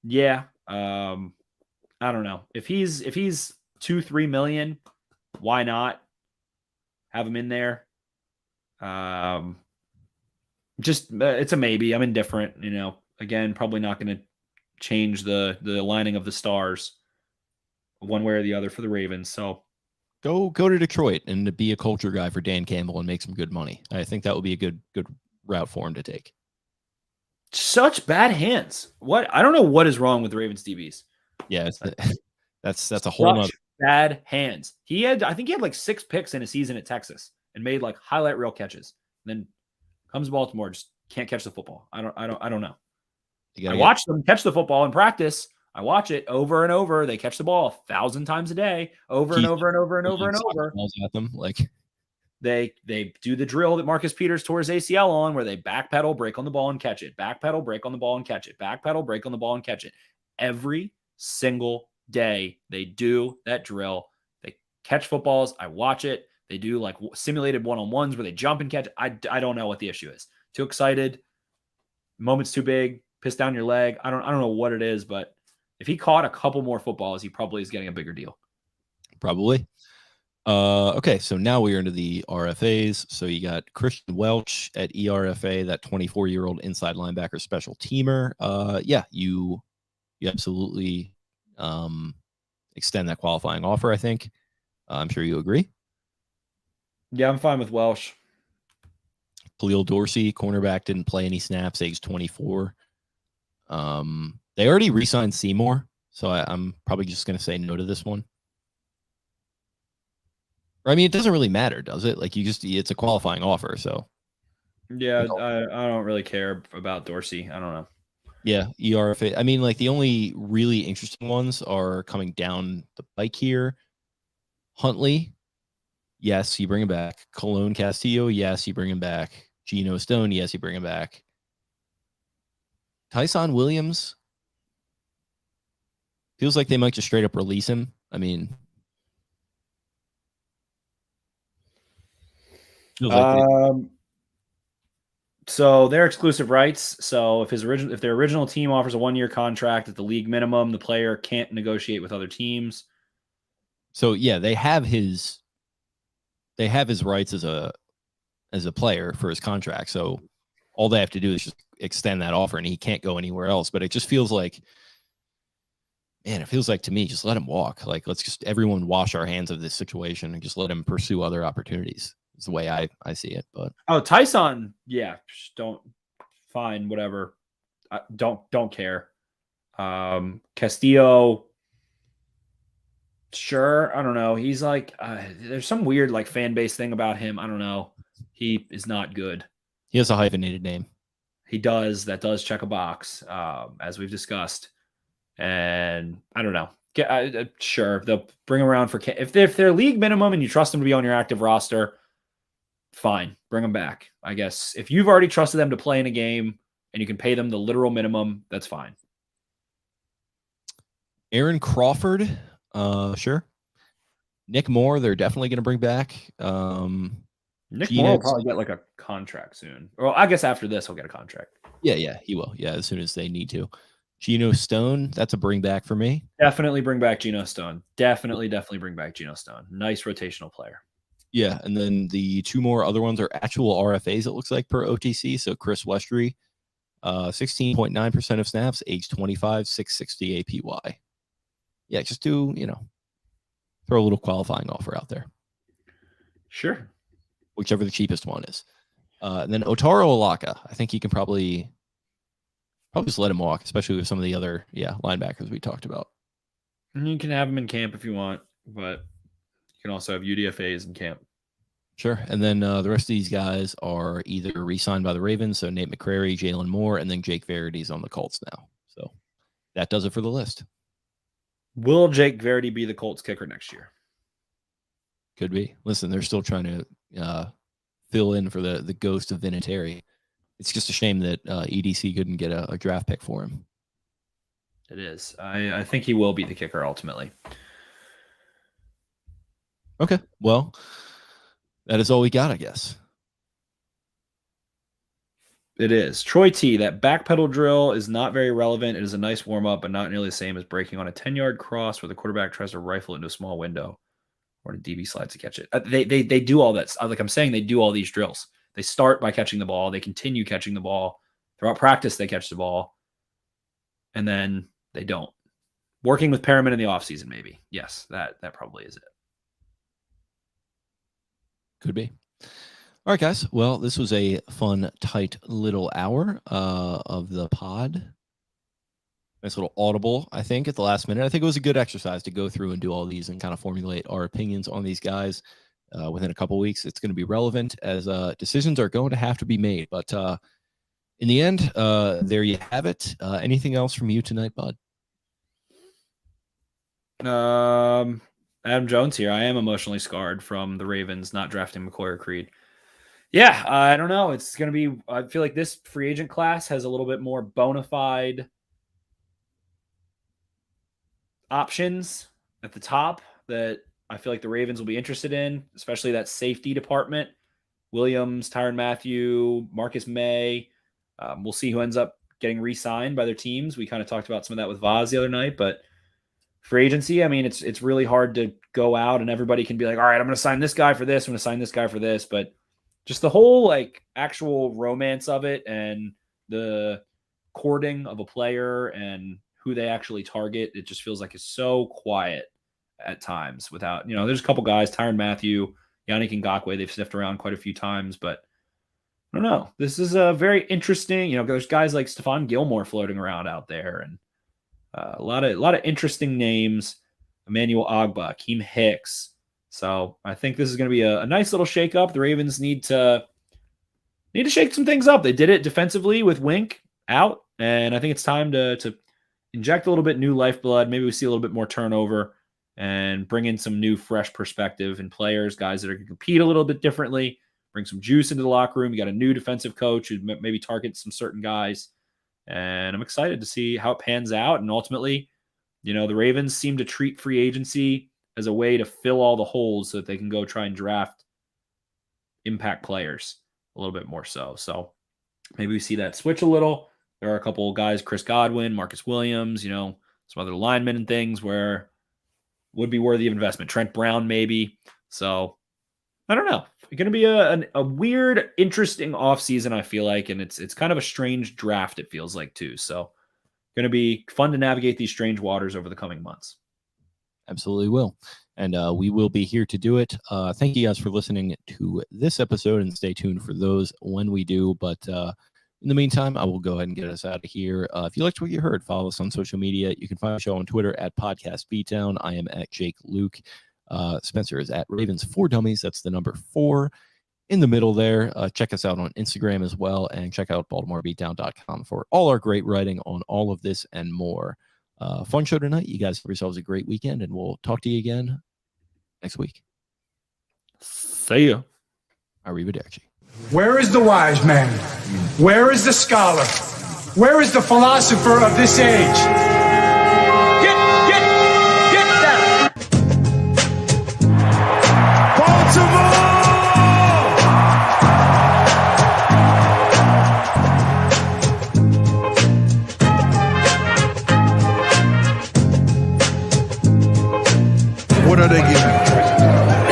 Yeah. I don't know. If he's 2-3 million, why not have him in there? Just it's a maybe. I'm indifferent, again, probably not going to change the aligning of the stars one way or the other for the Ravens. So Go to Detroit and to be a culture guy for Dan Campbell and make some good money. I think that would be a good route for him to take. Such bad hands. What? I don't know what is wrong with the Ravens DBs. Yeah, that's a whole nother bad hands. I think he had like 6 picks in a season at Texas and made like highlight reel catches. And then comes to Baltimore, just can't catch the football. I don't know. I watch them catch the football in practice. I watch it over and over. They catch the ball 1,000 times a day, over and over and over and over and over. At them, like they do the drill that Marcus Peters tore his ACL on, where they backpedal, break on the ball, and catch it. Backpedal, break on the ball, and catch it. Backpedal, break on the ball, and catch it. Every single day they do that drill. They catch footballs. I watch it. They do like simulated one-on-ones where they jump and catch. I don't know what the issue is. Too excited. Moment's too big. Piss down your leg. I don't know what it is, but if he caught a couple more footballs, he probably is getting a bigger deal. Probably. Okay, so now we are into the RFAs. So you got Christian Welch at ERFA, that 24-year-old inside linebacker special teamer. Yeah, you absolutely extend that qualifying offer, I think. I'm sure you agree. Yeah, I'm fine with Welsh. Khalil Dorsey, cornerback, didn't play any snaps, age 24. They already re-signed Seymour, so I'm probably just going to say no to this one. I mean, it doesn't really matter, does it? Like, it's a qualifying offer, so. Yeah, I don't really care about Dorsey. I don't know. Yeah, ERFA. I mean, like, the only really interesting ones are coming down the pike here. Huntley, yes, you bring him back. Cologne Castillo, yes, you bring him back. Geno Stone, yes, you bring him back. Tyson Williams, feels like they might just straight up release him. I mean, so they're exclusive rights. So if their original team offers a 1-year contract at the league minimum, the player can't negotiate with other teams. So yeah, they have his rights as a player for his contract. So all they have to do is just extend that offer, and he can't go anywhere else. But it just feels like, man, it feels like to me, just let him walk. Like, let's just everyone wash our hands of this situation and just let him pursue other opportunities. It's the way I see it. But Tyson, yeah, don't, fine, whatever. Don't care. Castillo, sure. I don't know. He's like, there's some weird like fan base thing about him. I don't know. He is not good. He has a hyphenated name. He does. That does check a box, as we've discussed. And I don't know. Sure, they'll bring him around for if they're league minimum and you trust them to be on your active roster, fine, bring them back. I guess if you've already trusted them to play in a game and you can pay them the literal minimum, that's fine. Aaron Crawford, sure. Nick Moore, they're definitely going to bring back. Nick Moore will probably get like a contract soon. Well, I guess after this he'll get a contract. Yeah, he will. Yeah, as soon as they need to. Geno Stone, that's a bring back for me. Definitely bring back Geno Stone. Definitely bring back Geno Stone. Nice rotational player. Yeah, and then the 2 more other ones are actual RFAs, it looks like, per OTC. So Chris Westry, 16.9% of snaps, age 25, 660 APY. Yeah, just do, throw a little qualifying offer out there. Sure. Whichever the cheapest one is. And then Otaro Alaka, I think you can probably just let him walk, especially with some of the other linebackers we talked about. You can have him in camp if you want, but you can also have UDFAs in camp. Sure. And then the rest of these guys are either re-signed by the Ravens, so Nate McCrary, Jalen Moore, and then Jake Verity's on the Colts now. that does it for the list. Will Jake Verdi be the Colts kicker next year? Could be. Listen, they're still trying to fill in for the ghost of Vinatieri. It's just a shame that EDC couldn't get a draft pick for him. It is. I think he will be the kicker ultimately. Okay. Well, that is all we got, I guess. It is. Troy T, that backpedal drill is not very relevant. It is a nice warm-up, but not nearly the same as breaking on a 10-yard cross where the quarterback tries to rifle into a small window or the DB slides to catch it. They do all that. Like I'm saying, they do all these drills. They start by catching the ball. They continue catching the ball. Throughout practice, they catch the ball. And then they don't. Working with Perriman in the offseason, maybe. Yes, that probably is it. Could be. All right, guys. Well, this was a fun, tight little hour of the pod. Nice little audible, I think, at the last minute. I think it was a good exercise to go through and do all these and kind of formulate our opinions on these guys. Within a couple weeks, it's going to be relevant as decisions are going to have to be made. But in the end, there you have it. Anything else from you tonight, bud? Adam Jones here. I am emotionally scarred from the Ravens not drafting McCoy or Creed. Yeah, I don't know. It's going to be, I feel like this free agent class has a little bit more bona fide options at the top that I feel like the Ravens will be interested in, especially that safety department. Williams, Tyrann Mathieu, Marcus May. We'll see who ends up getting re-signed by their teams. We kind of talked about some of that with Vaz the other night, but free agency, I mean, it's really hard to go out and everybody can be like, all right, I'm going to sign this guy for this. I'm going to sign this guy for this. But just the whole like actual romance of it and the courting of a player and who they actually target, it just feels like it's so quiet at times without, there's a couple guys, Tyrann Mathieu, Yannick Ngakoue, they've sniffed around quite a few times, but I don't know. This is a very interesting, there's guys like Stephon Gilmore floating around out there and a lot of interesting names, Emmanuel Ogbah, Akeem Hicks. So I think this is going to be a nice little shakeup. The Ravens need to shake some things up. They did it defensively with Wink out, and I think it's time to inject a little bit new lifeblood. Maybe we see a little bit more turnover and bring in some new, fresh perspective in players, guys that are going to compete a little bit differently, bring some juice into the locker room. You got a new defensive coach who maybe targets some certain guys. And I'm excited to see how it pans out. And ultimately, the Ravens seem to treat free agency as a way to fill all the holes so that they can go try and draft impact players a little bit more so. So maybe we see that switch a little. There are a couple of guys, Chris Godwin, Marcus Williams, some other linemen and things where would be worthy of investment. Trent Brown, maybe. So I don't know. It's going to be a weird, interesting offseason, I feel like. And it's kind of a strange draft, it feels like, too. So going to be fun to navigate these strange waters over the coming months. Absolutely will. And we will be here to do it. Thank you guys for listening to this episode and stay tuned for those when we do. But in the meantime, I will go ahead and get us out of here. If you liked what you heard, follow us on social media. You can find the show on Twitter at Podcast Beatdown. I am at Jake Luke. Spencer is at Ravens 4 Dummies. That's the number 4 in the middle there. Check us out on Instagram as well. And check out BaltimoreBeatdown.com for all our great writing on all of this and more. Fun show tonight. You guys have yourselves a great weekend, and we'll talk to you again next week. See ya. Arrivederci. Where is the wise man? Where is the scholar? Where is the philosopher of this age? Get down! Baltimore! What are they giving me?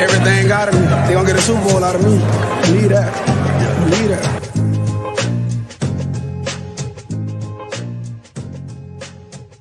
Everything out of me. They gonna get a Super Bowl out of me. Believe that. Believe that.